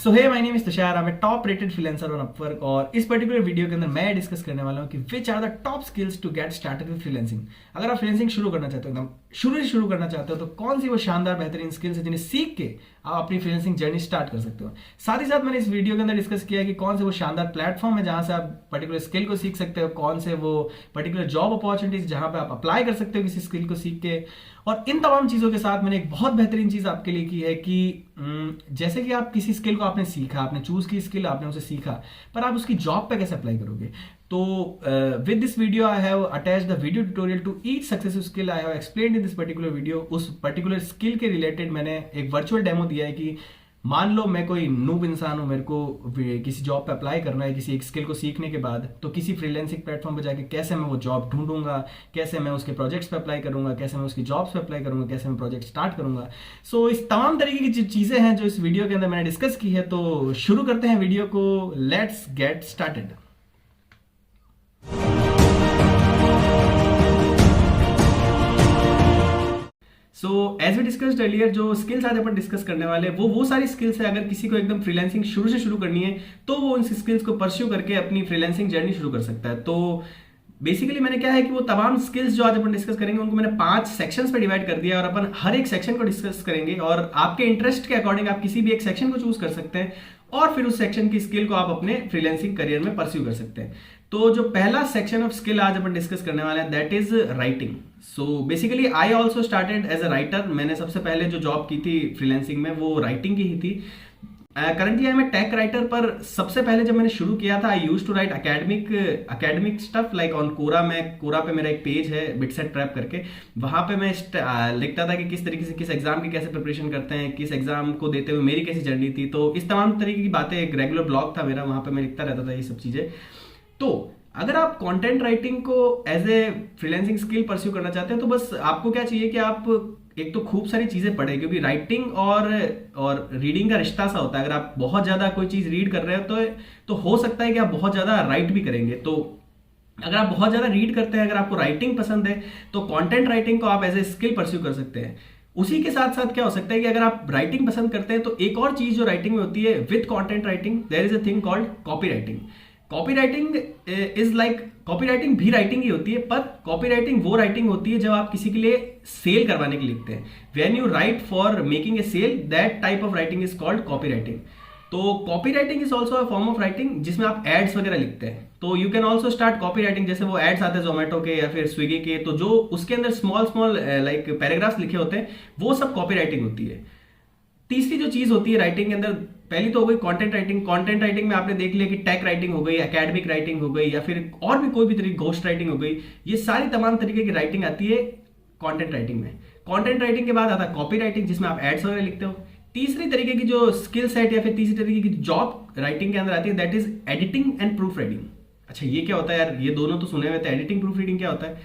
So hey my name is Tushar, I am a top rated freelancer on Upwork और इस particular video के अंदर मैं डिस्कस करने वाला हूँ कि which are the top skills to get started with freelancing. अगर आप फ्रीलांसिंग शुरू करना चाहते हो, एकदम शुरू करना चाहते हो, तो कौन सी वो शानदार बेहतरीन स्किल्स है जिन्हें सीख के आप अपनी फ्रीलांसिंग जर्नी स्टार्ट कर सकते हो। साथ ही साथ मैंने इस वीडियो के अंदर डिस्कस किया कि कौन से वो शानदार प्लेटफॉर्म है जहां से आप पर्टिकुलर स्किल को सीख सकते हो, कौन से वो पर्टिकुलर जॉब अपॉर्चुनिटीज जहां पे आप अप्लाई कर सकते हो किसी स्किल को सीख के। और इन तमाम चीज़ों के साथ मैंने एक बहुत बेहतरीन चीज़ आपके लिए की है कि जैसे कि आप किसी स्किल को आपने सीखा, आपने चूज की स्किल, आपने उसे सीखा, पर आप उसकी जॉब पे कैसे अप्लाई करोगे। तो with this video I have attached the video tutorial to each successful skill I have explained in this particular video. उस पर्टिकुलर स्किल के रिलेटेड मैंने एक वर्चुअल डेमो दिया है कि मान लो मैं कोई नूब इंसान हूं, मेरे को किसी जॉब पे अप्लाई करना है किसी एक स्किल को सीखने के बाद, तो किसी फ्रीलांसिंग प्लेटफॉर्म पे जाके कैसे मैं वो जॉब ढूंढूंगा, कैसे मैं उसके प्रोजेक्ट्स पे अप्लाई करूंगा, कैसे मैं उसकी जॉब्स पे अप्लाई करूंगा, कैसे मैं प्रोजेक्ट स्टार्ट करूंगा। सो इस तमाम तरीके की जो चीज़ें हैं जो इस वीडियो के अंदर मैंने डिस्कस की है, तो शुरू करते हैं वीडियो को। Let's get started. So as we discussed earlier, जो स्किल्स आज अपन डिस्कस करने वाले हैं वो सारी स्किल्स है। अगर किसी को एकदम फ्रीलांसिंग शुरू से शुरू करनी है तो वो उन स्किल्स को परस्यू करके अपनी फ्रीलांसिंग जर्नी शुरू कर सकता है। तो बेसिकली मैंने क्या है कि वो तमाम स्किल्स जो आज अपन डिस्कस करेंगे उनको मैंने 5 सेक्शंस पे डिवाइड कर दिया और अपन हर एक सेक्शन को डिस्कस करेंगे और आपके इंटरेस्ट के अकॉर्डिंग आप किसी भी एक सेक्शन को चूज कर सकते हैं और फिर उस सेक्शन की स्किल को आप अपने फ्रीलांसिंग करियर में परस्यू कर सकते हैं। तो जो पहला सेक्शन ऑफ स्किल आज अपन डिस्कस करने वाले हैं that is writing. So basically I also started as a writer. मैंने सबसे पहले जो जॉब की थी फ्रीलांसिंग में वो राइटिंग की ही थी। Currently I am a tech writer, पर सबसे पहले जब मैंने शुरू किया था I used to write academic stuff like on Quora. Quora पे मेरा एक पेज है बिटसेट प्रेप करके, वहां पे मैं लिखता था कि किस तरीके से किस एग्जाम की कैसे प्रिपरेशन करते हैं, किस एग्जाम को देते हुए मेरी कैसी जर्नी थी। तो इस तमाम तरीके की बातें, एक रेगुलर ब्लॉग था मेरा, वहां पे मैं लिखता रहता था ये सब चीजें। तो अगर आप कंटेंट राइटिंग को as a freelancing skill pursue करना चाहते हैं तो बस आपको क्या चाहिए कि आप एक तो खूब सारी चीजें पढ़े, क्योंकि राइटिंग और रीडिंग का रिश्ता सा होता है। अगर आप बहुत ज्यादा कोई चीज रीड कर रहे हो तो हो सकता है कि आप बहुत ज्यादा राइट भी करेंगे। तो अगर आप बहुत ज्यादा रीड करते हैं, अगर आपको राइटिंग पसंद है तो कंटेंट राइटिंग को आप एज ए स्किल परस्यू कर सकते हैं। उसी के साथ साथ क्या हो सकता है कि अगर आप राइटिंग पसंद करते हैं तो एक और चीज जो राइटिंग में होती है with content writing, there is a thing called copy writing. Copy writing is like, copy writing भी राइटिंग ही होती है, पर कॉपी राइटिंग वो राइटिंग होती है जब आप किसी के लिए सेल करवाने के लिए लिखते हैं। When you write for making a sale, that type of writing is called copy writing. तो copy writing is also a form of writing जिसमें आप एड्स वगैरह लिखते हैं। तो you can also start copy writing, जैसे वो एड्स आते हैं जोमेटो के या फिर स्विगी के, तो जो उसके अंदर स्मॉल लाइक पैराग्राफ्स लिखे होते हैं वो सब कॉपी राइटिंग होती है। तीसरी जो चीज होती है राइटिंग के अंदर, पहली तो हो गई कंटेंट राइटिंग। कंटेंट राइटिंग में आपने देख लिया कि टेक राइटिंग हो गई, एकेडमिक राइटिंग हो गई, या फिर और भी कोई भी तरीके, घोस्ट राइटिंग हो गई। ये सारी तमाम तरीके की राइटिंग आती है कंटेंट राइटिंग में। कंटेंट राइटिंग के बाद आता है कॉपी राइटिंग जिसमें आप एड्स वगैरह लिखते हो। तीसरी तरीके की जो स्किल सेट या फिर तीसरी तरीके की जॉब राइटिंग के अंदर आती है that is editing and proof reading. अच्छा, ये क्या होता है यार, ये दोनों तो सुने हुए थे। एडिटिंग प्रूफ रीडिंग क्या होता है?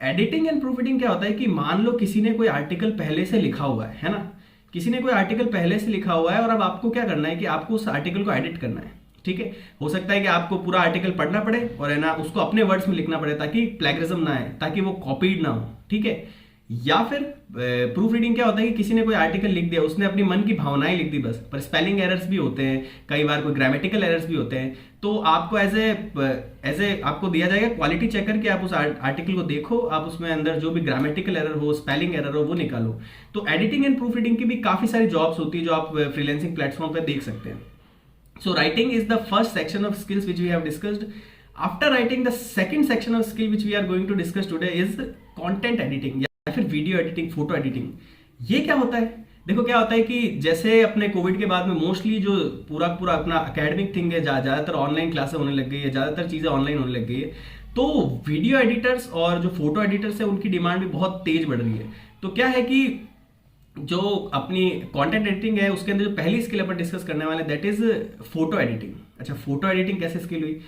एडिटिंग एंड प्रूफ रीडिंग क्या होता है कि मान लो किसी ने कोई आर्टिकल पहले से लिखा हुआ है ना, किसी ने कोई आर्टिकल पहले से लिखा हुआ है और अब आपको क्या करना है कि आपको उस आर्टिकल को एडिट करना है। ठीक है, हो सकता है कि आपको पूरा आर्टिकल पढ़ना पड़े और है ना उसको अपने वर्ड्स में लिखना पड़े ताकि प्लेगरिज्म ना आए, ताकि वो कॉपीड ना हो। ठीक है, या फिर प्रूफ रीडिंग क्या होता है कि किसी ने कोई आर्टिकल लिख दिया, उसने अपनी मन की भावनाएं लिख दी बस, पर स्पेलिंग एरर्स भी होते हैं, कई बार कोई ग्रामेटिकल एरर्स भी होते हैं। तो आपको एज ए आपको दिया जाएगा क्वालिटी चेकर कि आप उस आर्टिकल को देखो, आप उसमें अंदर जो भी ग्रामेटिकल एरर हो, स्पेलिंग एरर हो, वो निकालो। तो एडिटिंग एंड प्रूफ रीडिंग की भी काफी सारी जॉब्स होती है जो आप फ्रीलांसिंग प्लेटफॉर्म पर देख सकते हैं। So writing is the first section of skills which we have discussed. After writing, the second section of skill which we are going to discuss today is content editing या फिर video editing, photo editing. ये क्या होता है? देखो क्या होता है कि जैसे अपने कोविड के बाद में मोस्टली जो पूरा अपना एकेडमिक थिंग है, ज्यादातर ऑनलाइन क्लासेस होने लग गई है, ज्यादातर चीजें ऑनलाइन होने लग गई है, तो वीडियो एडिटर्स और जो फोटो एडिटर्स है उनकी डिमांड भी बहुत तेज बढ़ रही है। तो क्या है कि जो अपनी कंटेंट एडिटिंग है उसके अंदर जो पहली स्किल अपन डिस्कस करने वाले दैट इज फोटो एडिटिंग। अच्छा, फोटो एडिटिंग कैसे स्किल हुई?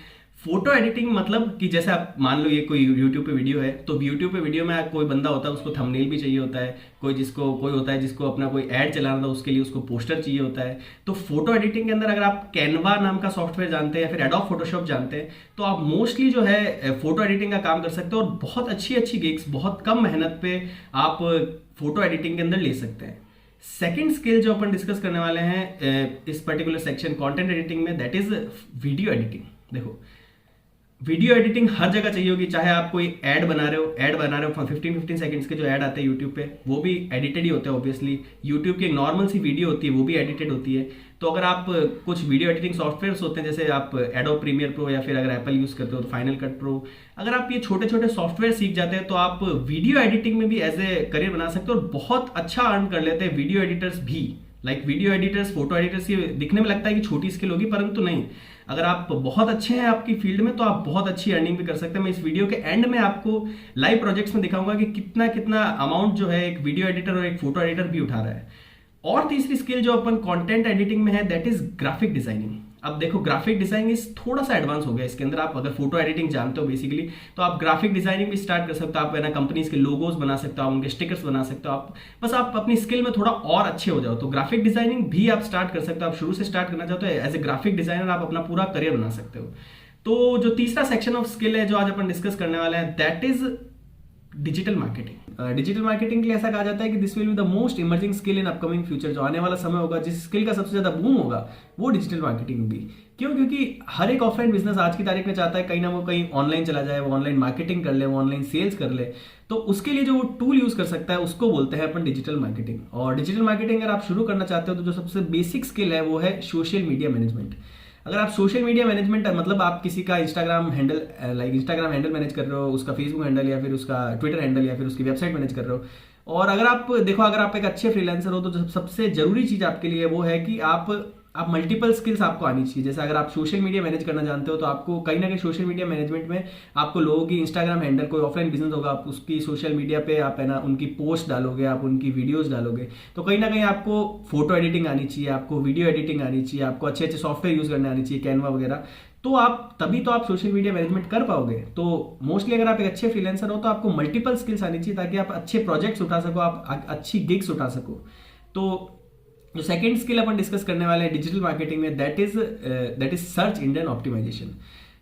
फोटो एडिटिंग मतलब कि जैसे आप मान लो ये कोई यूट्यूब पे वीडियो है, तो यूट्यूब पे वीडियो में कोई बंदा होता है उसको थंबनेल भी चाहिए होता है, कोई होता है जिसको अपना कोई ऐड चलाना था उसके लिए उसको पोस्टर चाहिए होता है। तो फोटो एडिटिंग के अंदर अगर आप कैनवा नाम का सॉफ्टवेयर जानते हैं या फिर एडोब फोटोशॉप जानते हैं तो आप मोस्टली जो है फोटो एडिटिंग का काम कर सकते हो और बहुत अच्छी गिग्स बहुत कम मेहनत पे आप फोटो एडिटिंग के अंदर ले सकते हैं। सेकंड स्किल जो अपन डिस्कस करने वाले हैं इस पर्टिकुलर सेक्शन कंटेंट एडिटिंग में, दैट इज वीडियो एडिटिंग। देखो, वीडियो एडिटिंग हर जगह चाहिए होगी, चाहे आप कोई ऐड बना रहे हो 15 सेकंड्स के जो ऐड आते हैं यूट्यूब पे, वो भी एडिटेड ही होते हैं ऑब्वियसली। यूट्यूब की एक नॉर्मल सी वीडियो होती है, वो भी एडिटेड होती है। तो अगर आप कुछ वीडियो एडिटिंग सॉफ्टवेयर्स होते हैं, जैसे आप एडोब प्रीमियर प्रो या फिर अगर एप्पल यूज करते हो तो फाइनल कट प्रो, अगर आप ये छोटे छोटे सॉफ्टवेयर सीख जाते हैं तो आप वीडियो एडिटिंग में भी एज ए करियर बना सकते हो और बहुत अच्छा अर्न कर लेते हैं वीडियो एडिटर्स भी। वीडियो एडिटर्स, फोटो एडिटर्स, ये दिखने में लगता है कि छोटी स्किल होगी, परंतु नहीं, अगर आप बहुत अच्छे हैं आपकी फील्ड में तो आप बहुत अच्छी अर्निंग भी कर सकते हैं। मैं इस वीडियो के एंड में आपको लाइव प्रोजेक्ट्स में दिखाऊंगा कि कितना कितना अमाउंट जो है एक वीडियो एडिटर और एक फोटो एडिटर भी उठा रहा है। और तीसरी स्किल जो अपन कंटेंट एडिटिंग में है, दैट इज ग्राफिक डिजाइनिंग। अब देखो, ग्राफिक डिजाइनिंग इस थोड़ा सा एडवांस हो गया इसके अंदर। आप अगर फोटो एडिटिंग जानते हो बेसिकली, तो आप ग्राफिक डिजाइनिंग भी स्टार्ट कर सकते हो। आप ना कंपनीज के लोगोस बना सकते हो, आप उनके स्टिकर्स बना सकते हो। आप अपनी स्किल में थोड़ा और अच्छे हो जाओ तो ग्राफिक डिजाइनिंग भी आप स्टार्ट कर सकते हो। आप शुरू से स्टार्ट करना चाहते हो एज ए ग्राफिक डिजाइनर, आप अपना पूरा करियर बना सकते हो। तो जो तीसरा सेक्शन ऑफ स्किल है जो आज अपन डिस्कस करने वाले हैं, that is digital marketing. Digital marketing के लिए ऐसा कहा जाता है कि this will be the most emerging skill in upcoming future. जो आने वाला समय होगा, जिस स्किल का सबसे ज्यादा बूम होगा, वो डिजिटल मार्केटिंग होगी। क्यों? क्योंकि हर एक ऑफलाइन बिजनेस आज की तारीख में चाहता है कहीं ना वो कहीं ऑनलाइन चला जाए, वो ऑनलाइन मार्केटिंग कर ले, वो ऑनलाइन सेल्स कर ले। तो उसके लिए जो वो टूल यूज कर सकता है उसको बोलते हैं अपन डिजिटल मार्केटिंग। और डिजिटल मार्केटिंग अगर आप शुरू करना चाहते हो तो जो सबसे बेसिक स्किल है वो है सोशल मीडिया मैनेजमेंट। अगर आप सोशल मीडिया मैनेजमेंट, मतलब आप किसी का इंस्टाग्राम हैंडल मैनेज कर रहे हो, उसका फेसबुक हैंडल या फिर उसका ट्विटर हैंडल या फिर उसकी वेबसाइट मैनेज कर रहे हो, और अगर आप एक अच्छे फ्रीलांसर हो तो जो सबसे जरूरी चीज आपके लिए वो है कि आप मल्टीपल स्किल्स आपको आनी चाहिए। जैसे अगर आप सोशल मीडिया मैनेज करना जानते हो तो आपको कहीं ना कहीं सोशल मीडिया मैनेजमेंट में आपको लोगों की इंस्टाग्राम हैंडल, कोई ऑफलाइन बिजनेस होगा, आप उसकी सोशल मीडिया पे आप है ना उनकी पोस्ट डालोगे, आप उनकी वीडियोस डालोगे, तो कहीं ना कहीं आपको फोटो एडिटिंग आनी चाहिए, आपको वीडियो एडिटिंग आनी चाहिए, आपको अच्छे अच्छे सॉफ्टवेयर यूज करने आनी चाहिए, कैनवा वगैरह। तो तभी तो आप सोशल मीडिया मैनेजमेंट कर पाओगे। तो मोस्टली अगर आप एक अच्छे फ्रीलांसर हो तो आपको मल्टीपल स्किल्स आनी चाहिए ताकि आप अच्छे प्रोजेक्ट्स उठा सको, आप अच्छी गिग्स उठा सको। तो जो सेकंड स्किल अपन डिस्कस करने वाले हैं डिजिटल मार्केटिंग में, that is search engine optimisation.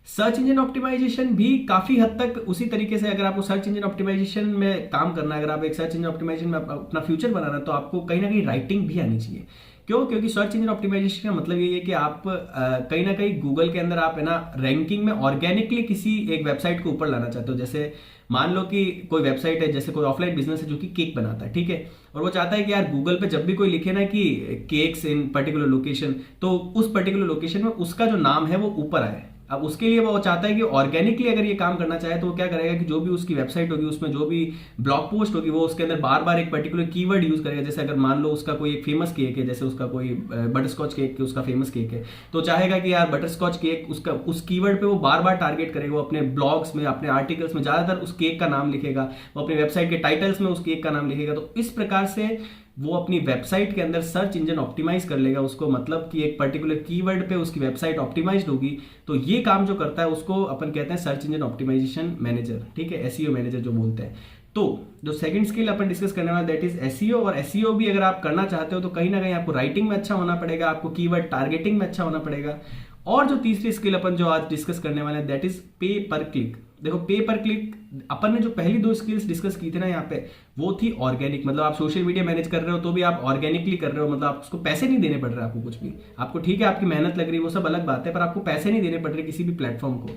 Search engine optimisation भी काफी हद तक उसी तरीके से, अगर आपको सर्च इंजन ऑप्टिमाइजेशन में काम करना है, अगर आप एक सर्च इंजन ऑप्टिमाइजेशन में अपना फ्यूचर बनाना है तो आपको कहीं ना कहीं राइटिंग भी आनी चाहिए। क्यों? क्योंकि सर्च इंजन ऑप्टिमाइजेशन का मतलब ये है कि आप कहीं ना कहीं गूगल के अंदर आप है ना रैंकिंग में ऑर्गेनिकली किसी एक वेबसाइट को ऊपर लाना चाहते हो। जैसे मान लो कि कोई वेबसाइट है, जैसे कोई ऑफलाइन बिजनेस है जो कि केक बनाता है, ठीक है, और वो चाहता है कि यार गूगल पे जब भी कोई लिखे ना कि केक्स इन पर्टिकुलर लोकेशन, तो उस पर्टिकुलर लोकेशन में उसका जो नाम है वो ऊपर आए। अब उसके लिए वो चाहता है कि ऑर्गेनिकली अगर ये काम करना चाहे तो वो क्या करेगा कि जो भी उसकी वेबसाइट होगी उसमें जो भी ब्लॉग पोस्ट होगी वो उसके अंदर बार बार एक पर्टिकुलर कीवर्ड यूज करेगा। जैसे अगर मान लो उसका कोई एक फेमस केक है, जैसे उसका कोई बटरस्कॉच केक उसका फेमस केक है, तो चाहेगा कि यार बटरस्कॉच केक, उसका उस कीवर्ड पे वो बार बार टारगेट करेगा। वो अपने ब्लॉग्स में, अपने आर्टिकल्स में ज्यादातर उस केक का नाम लिखेगा, वो अपनी वेबसाइट के टाइटल्स में उस केक का नाम लिखेगा। तो इस प्रकार से वो अपनी वेबसाइट के अंदर सर्च इंजन ऑप्टिमाइज कर लेगा उसको, मतलब कि एक पर्टिकुलर कीवर्ड पे उसकी वेबसाइट ऑप्टिमाइज्ड होगी। तो ये काम जो करता है उसको अपन कहते हैं सर्च इंजन ऑप्टिमाइजेशन मैनेजर, ठीक है, एसईओ मैनेजर जो बोलते हैं। तो जो सेकंड स्किल अपन डिस्कस करने वाले दैट इज एसईओ। और एसईओ भी अगर आप करना चाहते हो तो कहीं ना कहीं आपको राइटिंग में अच्छा होना पड़ेगा, आपको कीवर्ड टारगेटिंग में अच्छा होना पड़ेगा। और जो तीसरी स्किल अपन जो आज डिस्कस करने वाले हैं दैट इज पे पर क्लिक। देखो, पे पर क्लिक, अपन ने जो पहली दो स्किल्स डिस्कस की थी ना यहाँ पे, वो थी ऑर्गेनिक, मतलब आप सोशल मीडिया मैनेज कर रहे हो तो भी आप ऑर्गेनिकली कर रहे हो, मतलब आप उसको पैसे नहीं देने पड़ रहे आपको कुछ भी। आपको ठीक है आपकी मेहनत लग रही है, वो सब अलग बात है, पर आपको पैसे नहीं देने पड़ रहे किसी भी प्लेटफॉर्म को।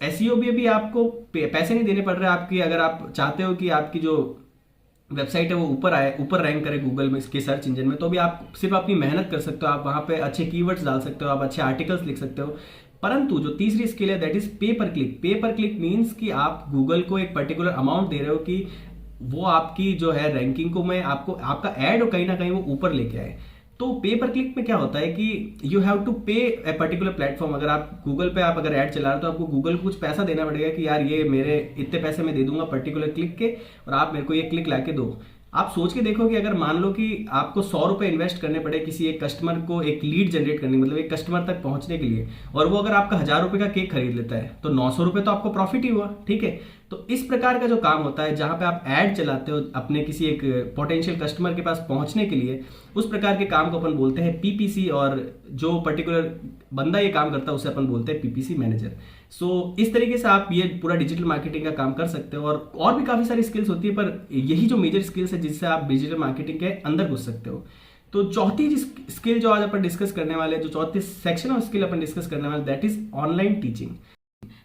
एसईओ भी अभी आपको पैसे नहीं देने पड़ रहे आपकी, अगर आप चाहते हो कि आपकी जो वेबसाइट है वो ऊपर आए, ऊपर रैंक करे गूगल में, इसके सर्च इंजन में, तो भी आप सिर्फ अपनी मेहनत कर सकते हो, आप वहां पे अच्छे कीवर्ड्स डाल सकते हो, आप अच्छे आर्टिकल्स लिख सकते हो। परंतु जो तीसरी स्किल है दैट इज पे पर क्लिक। पे पर क्लिक मींस कि आप गूगल को एक पर्टिकुलर अमाउंट दे रहे हो कि वो आपकी जो है रैंकिंग को मैं आपको आपका ऐड कहीं ना कहीं वो ऊपर लेके आए। तो पे पर क्लिक में क्या होता है कि यू हैव टू पे ए पर्टिकुलर प्लेटफॉर्म। अगर आप गूगल पे आप अगर ऐड चला रहे हो तो आपको गूगल को कुछ पैसा देना पड़ेगा कि यार ये मेरे इतने पैसे मैं दे दूंगा पर्टिकुलर क्लिक के, और आप मेरे को ये क्लिक लाके दो। आप सोच के देखो कि अगर मान लो कि आपको 100 रुपए इन्वेस्ट करने पड़े किसी एक कस्टमर को एक लीड जनरेट करने, मतलब एक कस्टमर तक पहुंचने के लिए, और वो अगर आपका 1000 रुपए का केक खरीद लेता है तो 900 रुपए तो आपको प्रॉफिट ही हुआ, ठीक है। तो इस प्रकार का जो काम होता है जहां पे आप ऐड चलाते हो अपने किसी एक पोटेंशियल कस्टमर के पास पहुंचने के लिए, उस प्रकार के काम को अपन बोलते हैं पीपीसी, और जो पर्टिकुलर बंदा ये काम करता है उसे अपन बोलते हैं पीपीसी मैनेजर। सो इस तरीके से आप ये पूरा डिजिटल मार्केटिंग का काम कर सकते हो, और भी काफ़ी सारी स्किल्स होती है, पर यही जो मेजर स्किल्स है जिससे आप डिजिटल मार्केटिंग के अंदर घुस सकते हो। तो चौथी स्किल जो आज अपन डिस्कस करने वाले हैं, जो चौथी section of skill upon discuss करने वाले, दैट इज ऑनलाइन टीचिंग।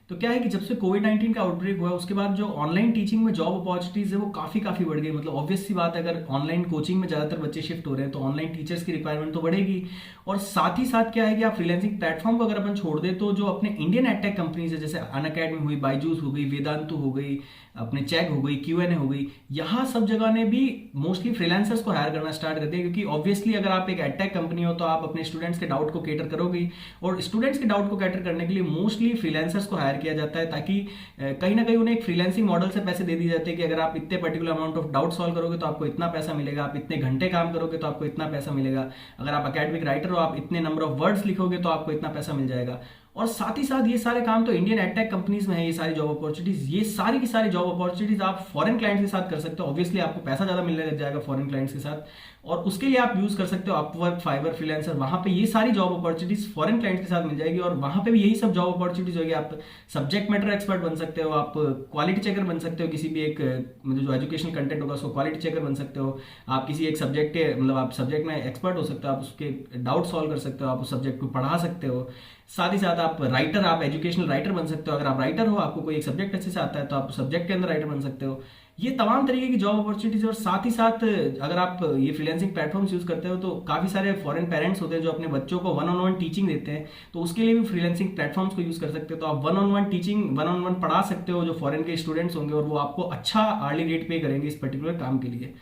तो क्या है कि जब से कोविड-19 का आउटब्रेक हुआ उसके बाद जो ऑनलाइन टीचिंग में जॉब अपॉर्चुनिटीज है वो काफ़ी बढ़ गई। मतलब ऑब्वियस सी बात है, अगर ऑनलाइन कोचिंग में ज़्यादातर बच्चे शिफ्ट हो रहे हैं तो ऑनलाइन टीचर्स की रिक्वायरमेंट तो बढ़ेगी। और साथ ही साथ क्या है कि आप फ्रीलांसिंग प्लेटफॉर्म को अगर अपन छोड़ दे तो जो अपने इंडियन एडटेक कंपनीज है, जैसे अनअकैडमी हुई, बायजूस हो गई, वेदांतु हो गई, अपने चेक हो गई, क्यूएनए हो गई, यहाँ सब जगह ने भी मोस्टली फ्रीलांसर्स को हायर करना स्टार्ट कर दिया। क्योंकि ऑब्वियसली अगर आप एक एडटेक कंपनी हो तो आप अपने स्टूडेंट्स के डाउट को कैटर करोगे, और स्टूडेंट्स के डाउट को कैटर करने के लिए मोस्टली फ्रीलांसर्स को हायर किया जाता है, ताकि कहीं ना कहीं उन्हें एक फ्रीलांसिंग मॉडल से पैसे दे दिए जाते हैं कि अगर आप इतने particular amount of doubt solve करोगे तो आपको इतना पैसा मिलेगा, आप इतने घंटे काम करोगे तो आपको इतना पैसा मिलेगा, अगर आप अकेडमिक राइटर हो आप इतने नंबर ऑफ वर्ड्स लिखोगे तो आपको इतना पैसा मिल जाएगा। और साथ ही साथ ये सारे काम तो इंडियन एडटेक कंपनीज में है, ये सारी जॉब अपॉर्चुनिटीज, ये सारी की सारी जॉब अपॉर्चुनिटीज आप फॉरेन क्लाइंट्स के साथ कर सकते हो। ऑब्वियसली आपको पैसा ज्यादा मिलने लग जाएगा फॉरेन क्लाइंट्स के साथ, और उसके लिए आप यूज कर सकते हो अपवर्क, फाइवर, फ्रीलांसर। वहां पे ये सारी जॉब अपॉर्चुनिटीज फॉरेन क्लाइंट्स के साथ मिल जाएगी, और वहां पे भी यही सब जॉब अपॉर्चुनिटीज होगी। आप सब्जेक्ट मैटर एक्सपर्ट बन सकते हो, आप क्वालिटी चेकर बन सकते हो, किसी भी एक मतलब जो एजुकेशन कंटेंट होगा उसको क्वालिटी चेकर बन सकते हो। आप किसी एक सब्जेक्ट के मतलब आप सब्जेक्ट में एक्सपर्ट हो सकते हो, आप उसके डाउट सॉल्व कर सकते हो, आप उस सब्जेक्ट को पढ़ा सकते हो। साथ ही साथ आप राइटर, आप एजुकेशनल राइटर बन सकते हो। अगर आप राइटर हो, आपको कोई एक सब्जेक्ट अच्छे से आता है तो आप सब्जेक्ट के अंदर राइटर बन सकते हो। ये तमाम तरीके की जॉब अपॉर्चुनिटीज। और साथ ही साथ अगर आप ये फ्रीलांसिंग प्लेटफॉर्म्स यूज करते हो तो काफी सारे फॉरेन पेरेंट्स होते हैं जो अपने बच्चों को वन ऑन वन टीचिंग देते हैं, तो उसके लिए भी फ्रीलांसिंग प्लेटफॉर्म्स को यूज कर सकते हो। तो आप one on one teaching, one on one पढ़ा सकते हो जो फॉरेन के स्टूडेंट्स होंगे, और वो आपको अच्छा अर्ली रेट पे करेंगे इस पर्टिकुलर काम के लिए।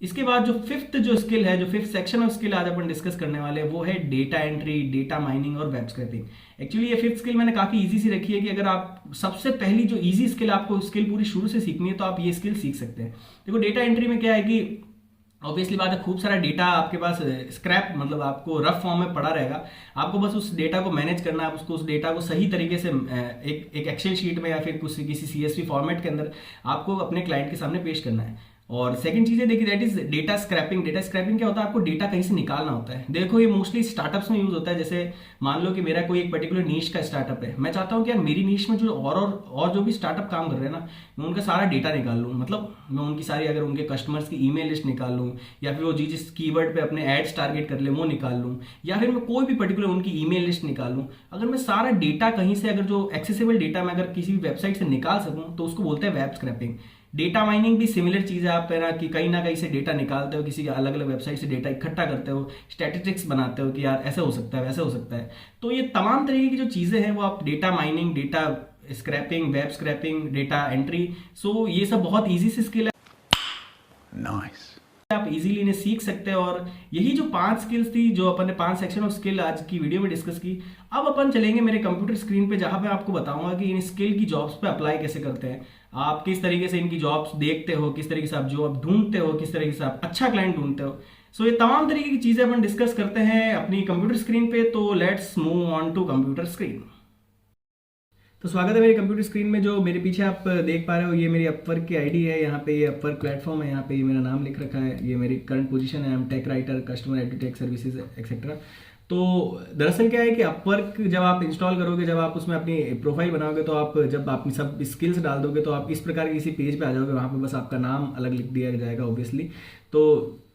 इसके बाद जो फिफ्थ जो स्किल है, जो फिफ्थ सेक्शन ऑफ स्किल आज अपन डिस्कस करने वाले हैं, वो है डेटा एंट्री, डेटा माइनिंग और वेब स्क्रैपिंग। एक्चुअली ये फिफ्थ स्किल मैंने काफी इजी सी रखी है कि अगर आप सबसे पहली जो इजी स्किल, आपको स्किल पूरी शुरू से सीखनी है तो आप ये स्किल सीख सकते हैं। देखो डेटा एंट्री में क्या है कि ऑब्वियसली बात है, खूब सारा डेटा आपके पास स्क्रैप मतलब आपको रफ फॉर्म में पड़ा रहेगा, आपको बस उस डेटा को मैनेज करना है, उसको उस डेटा को सही तरीके से एक एक्सेल शीट में या फिर किसी सीएसवी फॉर्मेट के अंदर आपको अपने क्लाइंट के सामने पेश करना है। और सेकंड चीज है देखिए, that is data scraping. Data scraping क्या होता है, आपको डेटा कहीं से निकालना होता है। देखो ये मोस्टली स्टार्टअप्स में यूज होता है। जैसे मान लो कि मेरा कोई एक पर्टिकुलर नीश का स्टार्टअप है, मैं चाहता हूँ कि यार मेरी नीश में जो और जो भी स्टार्टअप काम कर रहे हैं ना, मैं उनका सारा डेटा निकाल लूँ। मतलब मैं उनकी सारी, अगर उनके कस्टमर्स की ईमेल लिस्ट निकाल लूँ, या फिर वो जिस कीवर्ड पे अपने एड्स टारगेट कर ले वो निकाल लूँ, या फिर मैं कोई भी पर्टिकुलर उनकी ईमेल लिस्ट निकाल लूँ। अगर मैं सारा डेटा कहीं से, अगर जो एक्सेसिबल डेटा मैं अगर किसी भी वेबसाइट से निकाल सकूँ तो उसको बोलते हैं वेब स्क्रैपिंग। डेटा माइनिंग भी सिमिलर चीज है, आप कि कहीं ना कहीं से डेटा निकालते हो, किसी अलग अलग वेबसाइट से डेटा इकट्ठा करते हो, स्टैटिस्टिक्स बनाते हो कि यार ऐसे हो सकता है, वैसे हो सकता है। तो ये तमाम तरीके की जो चीजें हैं वो आप data mining, data scraping, web scraping, data entry, so ये सब बहुत ईजी सी स्किल है। नाइस, आप इजीली इन्हें सीख सकते हैं। और यही जो 5 स्किल्स थी जो अपन ने 5 सेक्शन ऑफ स्किल आज की वीडियो में डिस्कस की। अब अपन चलेंगे मेरे कंप्यूटर स्क्रीन पे, जहां पे आपको बताऊंगा कि इन स्किल की जॉब्स पे अप्लाई कैसे करते हैं, आप किस तरीके से इनकी जॉब्स देखते हो, किस तरीके से आप जॉब ढूंढते हो, किस तरीके से आप अच्छा क्लाइंट ढूंढते हो। सो ये तमाम तरीके की चीजें अपन डिस्कस करते हैं अपनी कंप्यूटर स्क्रीन पे। तो let's move on to computer screen. तो स्वागत है मेरे कंप्यूटर स्क्रीन में। जो मेरे पीछे आप देख पा रहे हो ये मेरी अपवर्क की आईडी है। यहाँ पे ये अपवर्क प्लेटफॉर्म है, यहाँ पे ये मेरा नाम लिख रखा है, ये मेरी करंट पोजीशन है, I am tech writer, customer edtech services etcetera. तो दरअसल क्या है कि अपवर्क जब आप इंस्टॉल करोगे, जब आप उसमें अपनी प्रोफाइल बनाओगे, तो आप जब आप सब स्किल्स डाल दोगे तो आप इस प्रकार के किसी पेज पे आ जाओगे। वहाँ पे बस आपका नाम अलग लिख दिया जाएगा ऑब्वियसली। तो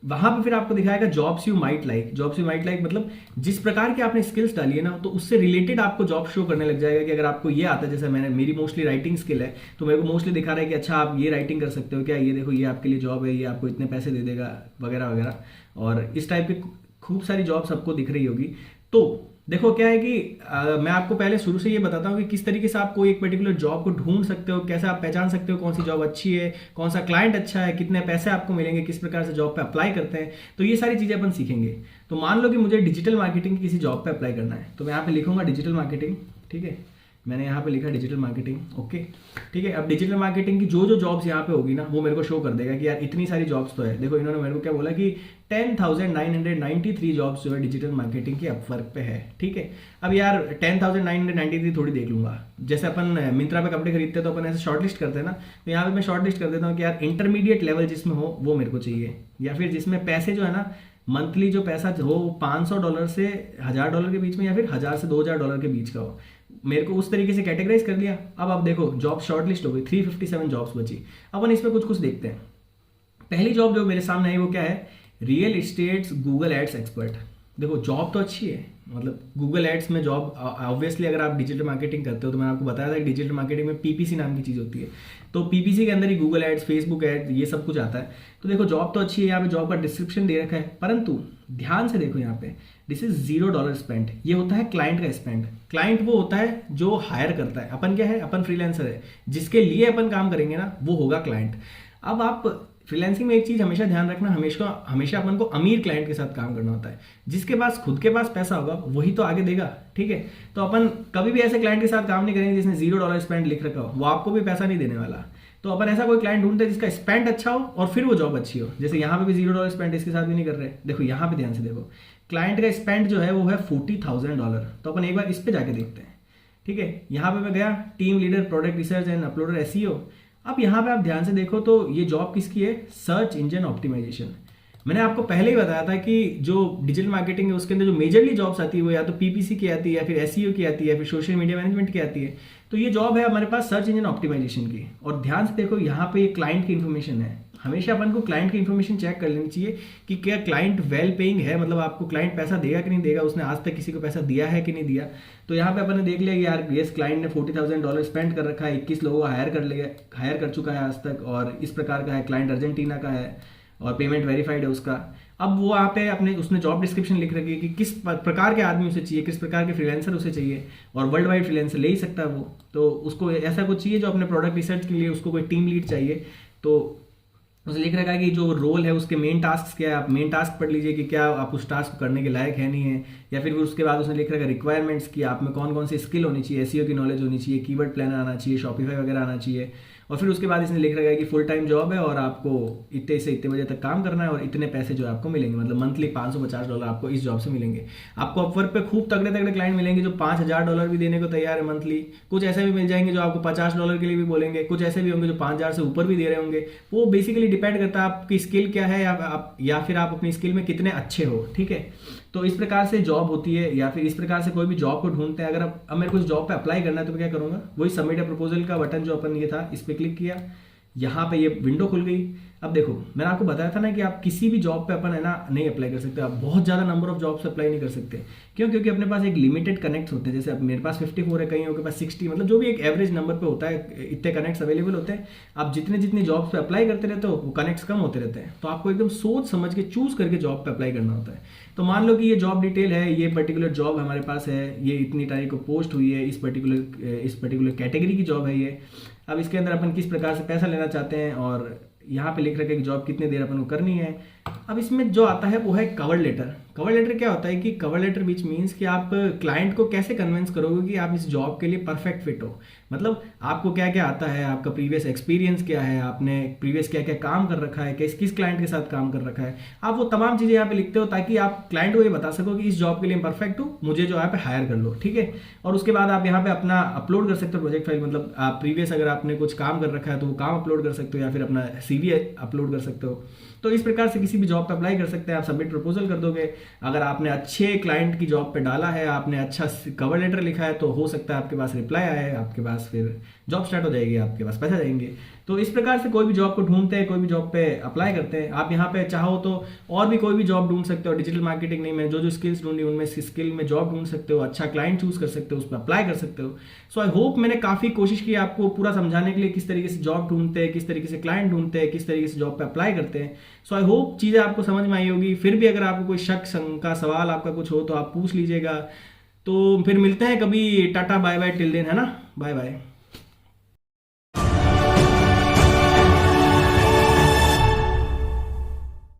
वहां पे फिर आपको दिखाएगा jobs you might like. Jobs you might like मतलब जिस प्रकार की आपने स्किल्स डाली है ना, तो उससे रिलेटेड आपको जॉब शो करने लग जाएगा। कि अगर आपको ये आता है, जैसे मेरी मोस्टली राइटिंग स्किल है, तो मेरे को मोस्टली दिखा रहा है कि अच्छा आप ये राइटिंग कर सकते हो क्या, ये देखो ये आपके लिए जॉब है, ये आपको इतने पैसे दे देगा वगैरह वगैरह। और इस टाइप की खूब सारी जॉब सबको दिख रही होगी। तो देखो क्या है कि मैं आपको पहले शुरू से ये बताता हूँ कि किस तरीके से आप कोई एक पर्टिकुलर जॉब को ढूंढ सकते हो, कैसे आप पहचान सकते हो कौन सी जॉब अच्छी है, कौन सा क्लाइंट अच्छा है, कितने पैसे आपको मिलेंगे, किस प्रकार से जॉब पे अप्लाई करते हैं। तो ये सारी चीजें अपन सीखेंगे। तो मान लो कि मुझे डिजिटल मार्केटिंग की किसी जॉब पे अप्लाई करना है, तो मैं यहाँ पे लिखूंगा डिजिटल मार्केटिंग, ठीक है। मैंने यहाँ पे लिखा डिजिटल मार्केटिंग, ओके ठीक है। अब डिजिटल मार्केटिंग की जो जो जॉब्स यहाँ पे होगी ना वो मेरे को शो कर देगा कि यार इतनी सारी जॉब्स तो है। देखो इन्होंने मेरे को क्या बोला कि 10,993 जॉब्स जो है डिजिटल मार्केटिंग की अपवर्क पे है, ठीक है। अब यार 10,993 थोड़ी देख लूंगा, जैसे अपन मिंत्रा पे कपड़े खरीदते हैं तो अपन ऐसे शॉर्ट लिस्ट करते हैं ना, तो यहाँ पे मैं शॉर्ट लिस्ट कर देता हूँ कि यार इंटरमीडिएट लेवल जिसमें हो वो मेरे को चाहिए, या फिर जिसमें पैसे जो है ना मंथली जो पैसा हो $500 से $1,000 के बीच में, या फिर 1,000 से $2,000 के बीच का हो, मेरे को उस तरीके से कैटेगराइज कर लिया। अब आप देखो जॉब शॉर्ट लिस्ट हो गई, 357 जॉब्स बची। अपन इसमें कुछ कुछ देखते हैं। पहली जॉब जो मेरे सामने आई वो क्या है, real estates Google ads expert. देखो जॉब तो अच्छी है, मतलब गूगल एड्स में जॉब ऑब्वियसली अगर आप डिजिटल मार्केटिंग करते हो तो मैंने आपको बताया था कि डिजिटल मार्केटिंग में पीपीसी नाम की चीज़ होती है, तो पीपीसी के अंदर ही गूगल एड्स, फेसबुक एड्स, ये सब कुछ आता है। तो देखो जॉब तो अच्छी है, यहाँ पे जॉब का डिस्क्रिप्शन दे रखा है, परंतु ध्यान से देखो यहाँ पे दिस इज $0 स्पेंड। ये होता है क्लाइंट का स्पेंड। क्लाइंट वो होता है जो हायर करता है, अपन क्या है, अपन फ्रीलांसर है, जिसके लिए अपन काम करेंगे ना वो होगा क्लाइंट। अब आप फ्रीलांसिंग में एक चीज हमेशा ध्यान रखना, हमेशा अपन को अमीर क्लाइंट के साथ काम करना होता है। जिसके पास खुद के पास पैसा होगा वही तो आगे देगा, ठीक है। तो अपन कभी भी ऐसे क्लाइंट के साथ काम नहीं करेंगे जिसने $0 स्पेंड लिख रखा हो, वो आपको भी पैसा नहीं देने वाला। तो अपन ऐसा कोई क्लाइंट ढूंढते हैं जिसका स्पेंड अच्छा हो और फिर वो जॉब अच्छी हो। जैसे यहाँ पे भी $0 स्पेंड इसके साथ भी नहीं कर रहे। देखो यहाँ पे ध्यान से देखो, क्लाइंट का स्पेंड जो है वो है $40,000। तो अपन एक बार इस पे जाके देखते हैं, ठीक है। यहाँ पे मैं गया, team leader product research and uploader SEO. अब यहाँ पे आप ध्यान से देखो तो ये जॉब किसकी है, सर्च इंजन ऑप्टिमाइजेशन। मैंने आपको पहले ही बताया था कि जो डिजिटल मार्केटिंग है उसके अंदर जो मेजरली जॉब्स आती है वो या तो पीपीसी की आती है, या फिर एसईओ की आती है, या फिर सोशल मीडिया मैनेजमेंट की आती है। तो ये जॉब है हमारे पास सर्च इंजन ऑप्टिमाइजेशन की। और ध्यान से देखो यहाँ पे ये क्लाइंट की इन्फॉर्मेशन है। हमेशा अपन को क्लाइंट की इन्फॉर्मेशन चेक कर लेनी चाहिए कि क्या क्लाइंट वेल पेइंग है, मतलब आपको क्लाइंट पैसा देगा कि नहीं देगा, उसने आज तक किसी को पैसा दिया है कि नहीं दिया। तो यहाँ पे अपन ने देख लिया कि यार येस क्लाइंट ने $40,000 स्पेंड कर रखा है, 21 लोगों को हायर कर चुका है आज तक, और इस प्रकार का है, क्लाइंट अर्जेंटीना का है और पेमेंट वेरीफाइड है उसका। अब वो वहाँ पे अपने उसने जॉब डिस्क्रिप्शन लिख रखी है कि किस प्रकार के आदमी उसे चाहिए, किस प्रकार के फ्रीलांसर उसे चाहिए, और वर्ल्ड वाइड फ्रीलांसर ले ही सकता है वो। तो उसको ऐसा कुछ चाहिए जो अपने प्रोडक्ट रिसर्च के लिए उसको कोई टीम लीड चाहिए। तो उसे लिख रखा है कि जो रोल है उसके मेन टास्क क्या है, आप मेन टास्क पढ़ लीजिए कि क्या आप उस टास्क को करने के लायक है नहीं है। या फिर उसके बाद उसने लिख रखा है रिक्वायरमेंट्स की, आप में कौन कौन सी स्किल होनी चाहिए, एसईओ की नॉलेज होनी चाहिए, कीवर्ड प्लानर आना चाहिए, शॉपिफाई वगैरह आना चाहिए। और फिर उसके बाद इसने लिख रखा है कि फुल टाइम जॉब है और आपको इतने से इतने बजे तक काम करना है और इतने पैसे जो आपको मिलेंगे, मतलब मंथली $550 आपको इस जॉब से मिलेंगे। आपको अपवर्क पे खूब तगड़े तगड़े क्लाइंट मिलेंगे जो $5,000 भी देने को तैयार है मंथली। कुछ ऐसे भी मिल जाएंगे जो आपको $50 के लिए भी बोलेंगे, कुछ ऐसे भी होंगे जो 5,000 से ऊपर भी दे रहे होंगे। वो बेसिकली डिपेंड करता है आपकी स्किल क्या है, या फिर आप अपनी स्किल में कितने अच्छे हो, ठीक है। तो इस प्रकार से जॉब होती है, या फिर इस प्रकार से कोई भी जॉब को ढूंढते हैं। अगर अब मेरे को इस जॉब पे अप्लाई करना है तो मैं क्या करूंगा, वही सबमिट अ प्रपोजल का बटन जो अपन ये था इस पे क्लिक किया, यहाँ पे ये विंडो खुल गई। अब देखो मैंने आपको बताया था ना कि आप किसी भी जॉब पे अपन है ना नहीं अप्लाई कर सकते, आप बहुत ज़्यादा नंबर ऑफ जॉब्स अप्लाई नहीं कर सकते। क्यों? क्योंकि अपने पास एक लिमिटेड कनेक्ट्स होते हैं। जैसे अब मेरे पास 54 है, कहीं के पास 60, मतलब जो भी एक एवरेज नंबर पे होता है इतने कनेक्ट्स अवेलेबल होते हैं। आप जितने जितनी जॉब्स पे अप्लाई करते रहते हो वो कनेक्ट्स कम होते रहते हैं। तो आपको एकदम सोच समझ के चूज करके जॉब पे अप्लाई करना होता है। तो मान लो कि ये जॉब डिटेल है, ये पर्टिकुलर जॉब हमारे पास है, ये इतनी तारीख को पोस्ट हुई है, इस पर्टिकुलर कैटेगरी की जॉब है ये। अब इसके अंदर अपन किस प्रकार से पैसा लेना चाहते हैं और यहाँ पे लिख रखे कि जॉब कितने देर अपन को करनी है। अब इसमें जो आता है वो है कवर लेटर। कवर लेटर क्या होता है कि कवर लेटर विच मीन्स कि आप क्लाइंट को कैसे कन्विंस करोगे कि आप इस जॉब के लिए परफेक्ट फिट हो। मतलब आपको क्या क्या आता है, आपका प्रीवियस एक्सपीरियंस क्या है, आपने प्रीवियस क्या क्या काम कर रखा है, किस किस क्लाइंट के साथ काम कर रखा है, आप वो तमाम चीज़ें यहाँ पे लिखते हो ताकि आप क्लाइंट को ये बता सको कि इस जॉब के लिए मैं परफेक्ट हूँ, मुझे जो यहाँ पे हायर कर लो, ठीक है। और उसके बाद आप यहाँ पे अपना अपलोड कर सकते हो प्रोजेक्ट फाइल, मतलब आप प्रीवियस अगर आपने कुछ काम कर रखा है तो वो काम अपलोड कर सकते हो, या फिर अपना CV अपलोड कर सकते हो। तो इस प्रकार से किसी भी जॉब पे अप्लाई कर सकते हैं। आप सबमिट प्रपोजल कर दोगे। अगर आपने अच्छे क्लाइंट की जॉब पे डाला है, आपने अच्छा कवर लेटर लिखा है, तो हो सकता है आपके पास रिप्लाई आए, आपके पास फिर जॉब स्टार्ट हो जाएगी, आपके पास पैसा जाएंगे। तो इस प्रकार से कोई भी जॉब को ढूंढते हैं, कोई भी जॉब पे अप्लाई करते हैं। आप यहाँ पे चाहो तो और भी कोई भी जॉब ढूंढ सकते हो। डिजिटल मार्केटिंग नहीं, मैं जो जो स्किल्स ढूंढी उनमें से स्किल में जॉब ढूंढ सकते हो, अच्छा क्लाइंट चूज कर सकते हो, उस पर अप्लाई कर सकते हो। सो आई होप मैंने काफी कोशिश की आपको पूरा समझाने के लिए, किस तरीके से जॉब ढूंढते हैं, किस तरीके से क्लाइंट ढूंढते हैं, किस तरीके से जॉब पे अप्लाई करते हैं। सो आई होप चीजें आपको समझ में आई होगी। फिर भी अगर आपको कोई शक, शंका, सवाल आपका कुछ हो तो आप पूछ लीजिएगा। तो फिर मिलते हैं कभी। Tata bye bye, till then, है ना, बाय बाय।